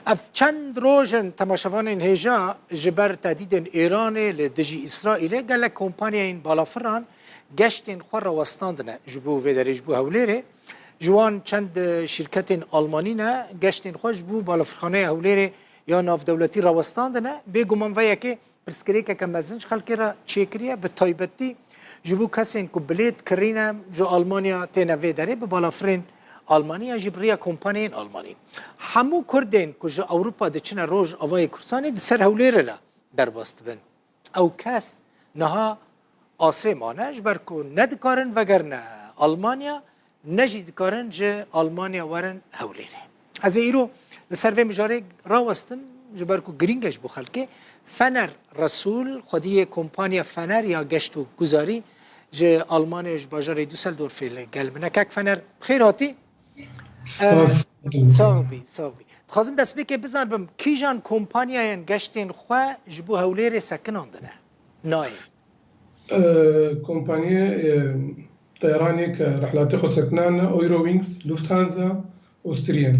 اف چند روزن تماشاوان هجا جبر تهدید ایران لدجی اسرائیل قال لك کمپانیین بالافران گشتین خور وستاندنه جبو و درج بو هولیره جوان چند شرکت آلمانی نه گشتین خوش بو بالافرخانه هولیره یا ناف دولتی راوستاندنه بگمان ویا که پرسکری که کمزنج خلکی را چیکریه به تایبتی جبو کسین که بلید کرینه جو آلمانیا تنوی داره به بالافرین آلمانیا جبریا کمپانیین آلمانی همو کردین که جو اروپا دچنه روز آوای کرسانی دسر هولیره را در باست بن او کس نها آسمانش برکو ندکارن وگرنه آلمانیا نجد کارن جه آلمانیا ورن هولیره از ایرو لسر مجاره راوستن جبرکو گرینگش بو خلکه فنر رسول خودی کمپانیا فنر یا گشتو گزاری جه آلمانیش باجاره دوسلدورف گلمنه که فنر بخیر هاتی؟ صاحبی تخوازم دست بی که بزن بم کی جان کمپانیا گشتین خواه جبو هولیره سکناندنه نای کمپانی طيراني كرحلات خو سكنان اويرو وينكس لوفتهانزا اوستريان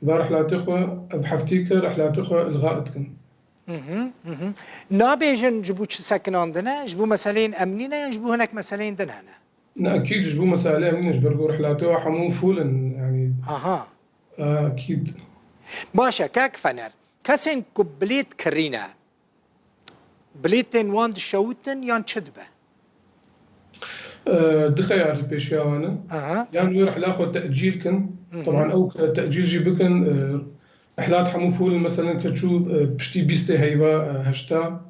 ورحلات خو بحفتيك رحلات خو الغائتكن نابيجن جبو سكناندنا جبو مسالين امنين جبو هناك مسالين دنانا اكيد جبو مسالين امنين جبرقو رحلاته حمو فولن يعني اكيد باشا كاك فنر كاسين كبليت كرينا بليتن واند شوتن يان شدبه دخيار البيشياوانا يعني رحلة خو تأجيل كن طبعا او تأجيل جيبكن رحلات حمو فول مثلا كتشو بشتي بيستي هيوا هشتا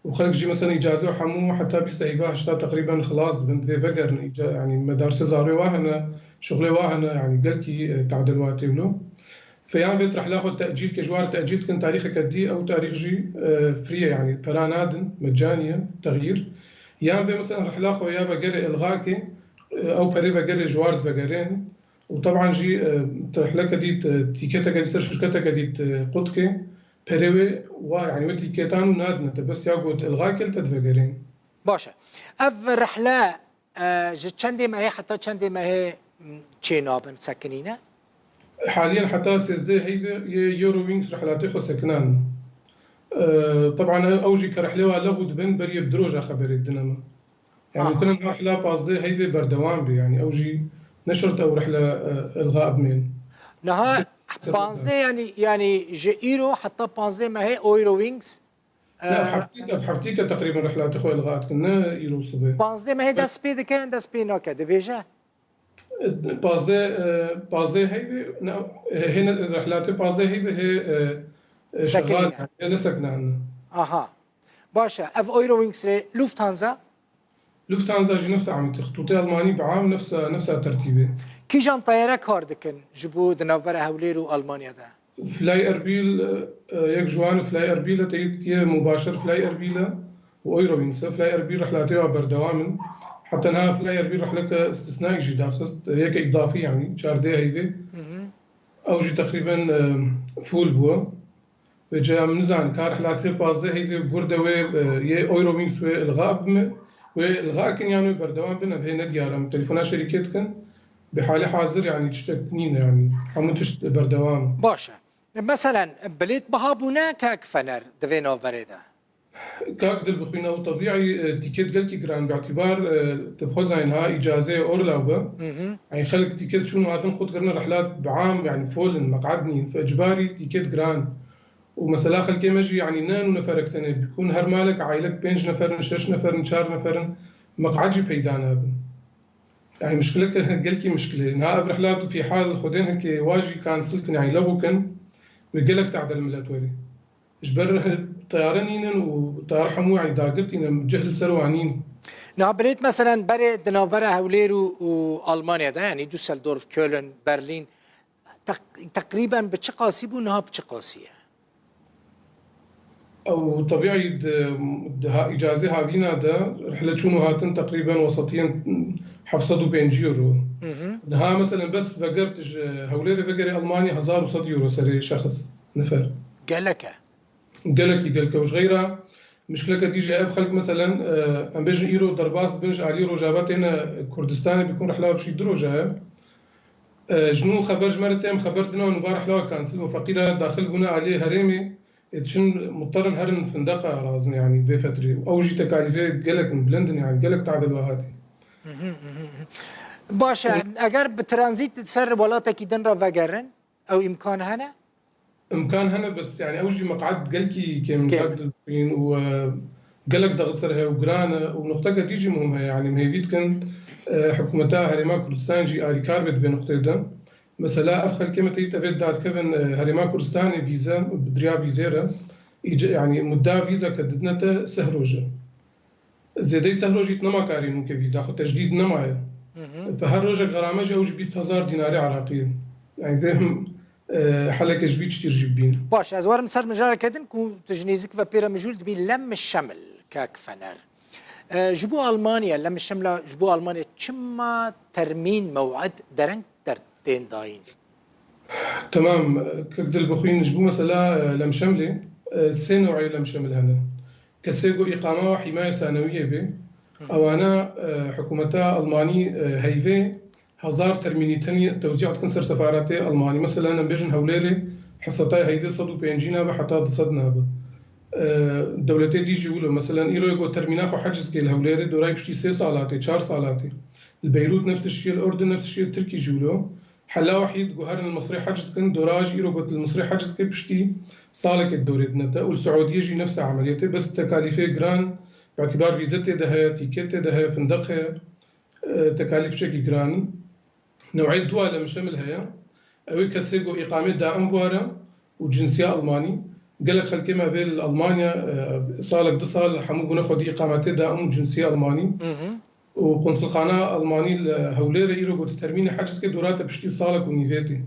وخلق جي مثلا اجازه وحمو حتى بيستي هيوا هشتا تقريبا خلاص بنت فيجر يعني مدارس زاري واهنا شغلي واهنا يعني قالكي تعدل واتيولو فيان بيت رحلة خو تأجيل كجوار تأجيل كن تاريخ كدي او تاريخ جي فريه يعني برانادن مجانيا تغيير يعني في مثلا رحلة خو يا فجر الغاكي او بري فجر جوارد فجرين وطبعا جي رحلة كديت تيكيتا كديت شركتها كديت قطكي بريوي ويعني وتيكيتان ونادنا بس ياقوت الغاكي تدفجرين باشا اف رحلة چندي ما هي حتى چندي ما هي تشينابن ساكنينه حاليا حتى سيزدي هي يورو وينكس رحلاتي خو سكنان طبعا اوجي كرحله لغود بن بري بدروجه خبري الدنما يعني كنا رحله بازدي هيدي بردوام بي يعني اوجي نشرت او رحله الغاء بمين نها بانزي يعني جيرو حتى بانزي ما هي اويرو وينكس لا بحفتيك تقريبا رحلات اخوي الغاء كنا يرو صبي بانزي ما هي داس بي كان داس بي نوكا ديفيجا بازدي هيدي هنا رحلات بازدي هيدي هي شغال يعني سكنان باشا اف اويرو وينكس لوفتهانزا جي نفسها عم خطوطي الماني بعام نفسها ترتيبه كي جان طياره كاردكن جبو دنافر هولير والمانيا ده فلاي اربيل يك جوان فلاي اربيل تيت مباشر فلاي اربيل واويرو وينكس فلاي اربيل رحلاتها بردوام حتى انها فلاي اربيل رحله استثنائي جي داخست هيك اضافي يعني شاردي هيدي او جي تقريبا فول بو جا منزان كار رحلات بازده هيدي بوردوي يه اويرو وينكس والغاء والغاء كن يعني بردوام بنا بهنا ديارم تليفونات شركات كن بحالة حاضر يعني تشتكنين يعني همو تشت بردوام باشا مثلا بليت بهابونا كاك فنر دفينو بريدا كاك دل بخوينا وطبيعي تيكيت قلكي جران باعتبار تبخوزها انها اجازة اورلاوبا يعني خلق تيكيت شنو هذا خد قرنا رحلات بعام يعني فول مقعدنين فاجباري تيكيت جران ومثلا خلكي مجي يعني نانو نفركتني بيكون هر مالك عائلك 5 نفر 6 نفر 4 نفر مقعدي بيدانا يعني مشكلة قلكي مشكلة نها رحلات في حال خدين هيك واجي كان سلكن يعني لو كان ويقلك تعدل الملاتوري اجبر طيارين وطيار حمو يعني داقرتين جهل سروانين بليت مثلا بري دنافر هوليرو والمانيا ده يعني دوسلدورف كولن برلين تقريبا بتشقاسي بونها بتشقاسيه او طبيعي اجازه هافينا ده رحله شنو هاتن تقريبا وسطيا حفصدوا بين جيرو نها مثلا بس فقرت هوليري فقري المانيا 1100 يورو سري شخص نفر قالك وش غيرها مشكله كتيجي اف خلق مثلا ام بيجي ايرو درباس بنج على ايرو جابت هنا كردستان بيكون رحله بشي دروجه جنو خبر جمرتهم خبر دنا ونبارح لوا كانسل وفقيرة داخل بنا عليه هرمي تشن مضطرن هرن فندقة رازن يعني ذي فترة أو جي تكاليفه قلق من بلندن يعني قلق تعدل وهاتي باشا اگر بترانزيت تسرب ولاتك دن را وگرن او امكان هنا امكان هنا بس يعني اوجي مقعد قلكي كم قد وقلق ضغط سرها وقرانه ونقطه تيجي مهمه يعني مهيفيت كان حكومتها هريما كردستان جي اري كاربت بين نقطه ده مثلا افخل كلمه تفيد دات كفن هريما كردستان فيزا بدريا فيزيرا يعني مدة فيزا كددنته سهروجه زيدي سهروجي نما كاري ممكن فيزا خو تجديد نما فهر روجه غرامه اوجي 20000 دينار عراقي يعني ده حلقة جبيت كتير جبين باش از وارم سر مجال كدن كو تجنيزك و بيرا مجول دبي لم الشمل كاك فنر جبو ألمانيا لم الشمل جبو ألمانيا كما ترمين موعد درنك ترتين داين تمام كقدر بخوين جبو مثلا لم شملي سي نوعي لم شمل هنا كسيقو إقامة وحماية ثانوية به أو أنا حكومتها ألماني هيفي 1000 ترميني تاني توزيع كنسر سفاراتي ألماني مثلا بيجن هوليري حصتاي هيدي صدو بينجينا بحتى تصدنا به دولتي دي جيولو مثلا إيرو يقو ترميناخو حجز كي الهوليري دوراي بشتي 3 صالاتي 4 صالاتي البيروت نفس الشيء الأردن نفس الشيء التركي جولو حلا وحيد جوهرن المصري حجز كن دوراج إيرو قلت المصري حجز كي بشتي صالك الدوري دنتا والسعودية جي نفس عمليته بس تكاليفي جران باعتبار فيزتي ده تيكيتي ده فندقها تكاليف شكل جران نوعية دول لم شمل هي أو كسيجو إقامة دائم بوارا وجنسية ألماني قالك خلكي ما بين ألمانيا صالك دصال حمو بناخد إقامة دائم وجنسية ألماني وقنصل خانة ألماني هوليرة إيرو قلت ترميني حجز كدورات بشتي صالك ونيفيتي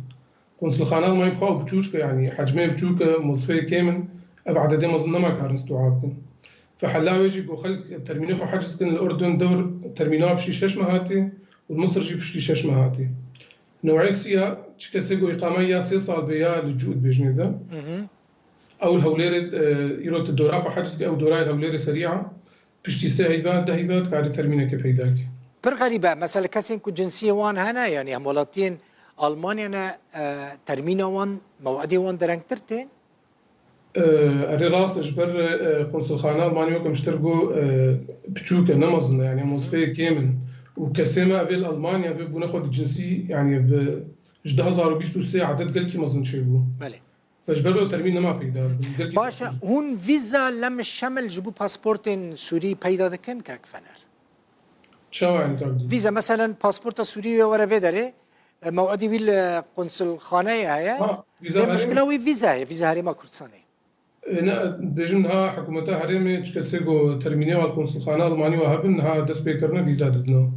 قنصل خانة ألماني بخاو بتشوشك يعني حجمه بتشوك مصفية كامل أبعد دي مظنة ما كان استوعابكم فحلاوي يجي خلك ترميني خو حجز كن الأردن دور ترمينوها بشتي 6 مهاتي والمصر جي بشتي 6 مهاتي نوعي سيا تشكسيجو إقامة يا 3 صال بيا للجود بجنيدا أو الهوليرة إيرو الدوراخ وحجز أو دوراي الهوليرة سريعة بشتي سهيبات دهيبات قاعدة ترمينا كيف هيداك بر غريبة مثلا كسين كو جنسية وان هنا يعني هم ولاتين ألمانيا ترمينا وان موعدي وان درنكترتين أري راس أجبر قنصل خانة ألمانيا كمشتركوا بتشوكا نمزنا يعني مصفية كامل وكسيما أفيل ألمانيا بناخد الجنسية يعني ب 2023 عدد قلكي مزن شيبو بله فاجبروا ترمين ما بيدا باشا هون فيزا لم الشمل جبو باسبورتين سوري بيدا دكن كاك فنر شو يعني كاك فيزا مثلا باسبورت سوري ورا فيدري موعدي بيل قنصل خانة هي فيزا مشكلة وي فيزا هي فيزا هريما كردستاني بجنها حكومتها هرمي تشكسيجو ترمينيا والقنصل خانة ألمانيا وهبنها دس بيكرنا فيزا ددنا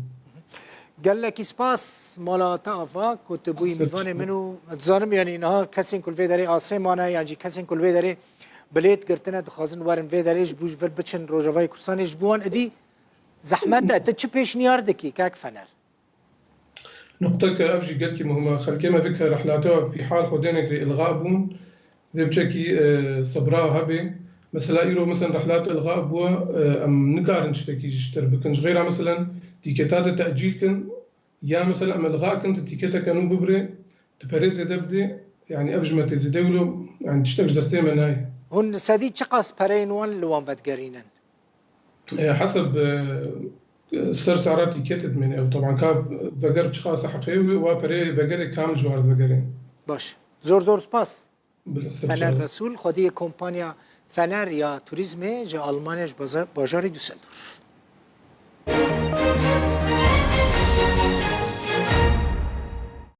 قال لك سباس مالا تافا كتبوي ميفاني منو تزانم يعني انها كسين كل فيدري آسمانه يعني كسين كل فيدري بليت قرتنا دخازن وارن فيدري جبوش فر بتشن روجافاي كردستاني جبوان ادي زحمت ده تتش بيش نياردكي كاك فنر نقطة كأفجي قلت مهمة خلكي ما فيك رحلاتها في حال خدينك لإلغاء بون ذي بشكي صبرا هبي مثلا إيرو مثلا رحلات إلغاء بوا أم نقارن شتكي جشتر بكنش غيرها مثلا تيكيتات التأجيل كن يا مثلا أم إلغاء كنت تيكيتا كانوا ببري تبريز دبدي يعني أفج ما تزيدولو يعني تشتكش دستي من هاي هون سادي تشقص برين وان لوان بدقرينن حسب سر سعرات تيكيتد من أو طبعا كاب فقر بشخاص حقيقي وبري فقري كامل جوار فقري باش زور سباس فنر رسول خودی کمپانیا فنر یا توریسم جا آلمانیش بازار دوسلدورف